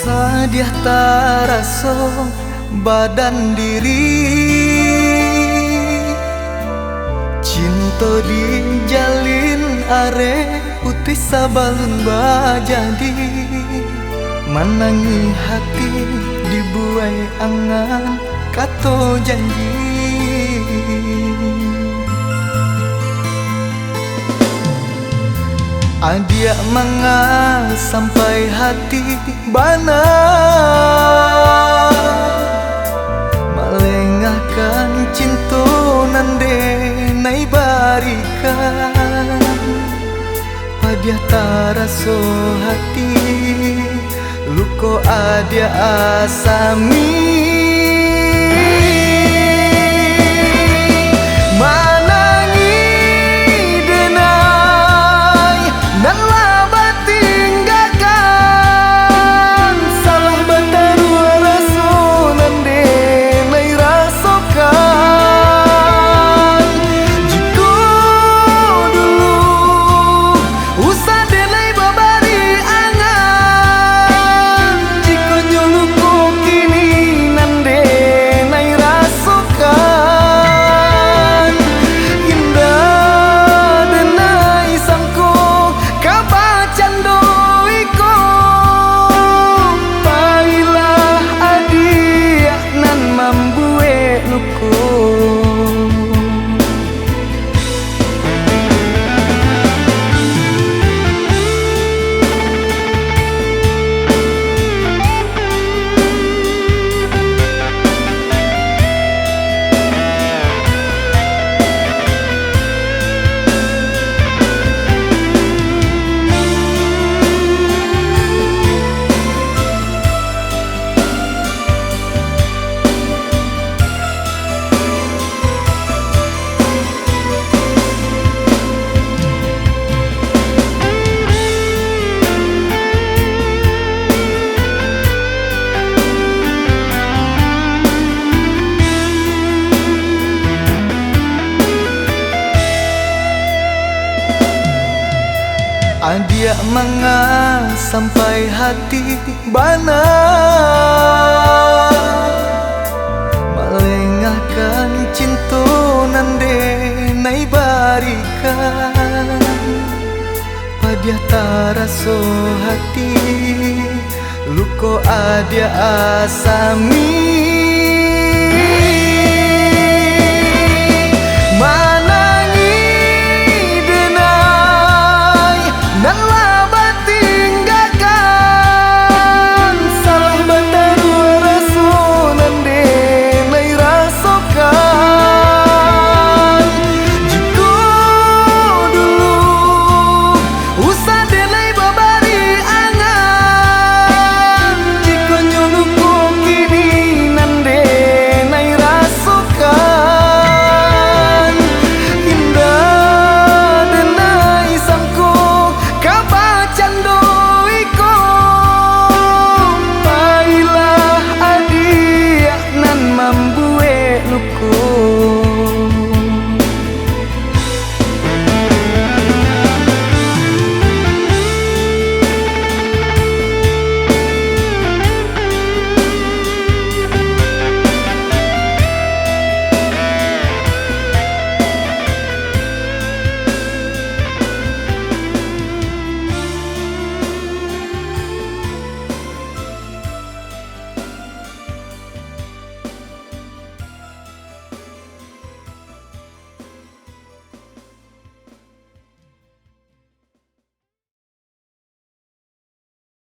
Sadiah taraso badan diri, cinta dijalin are putih sabalun bajadi, menangi hati dibuai angan kato janji. Adia manga sampai hati bana, melengahkan cinta nande nai barikan, padiah taraso hati luko adia asami. Adia manga sampai hati bana, melengahkan cinta nande nai barikan, padiah taraso hati luko adia asami.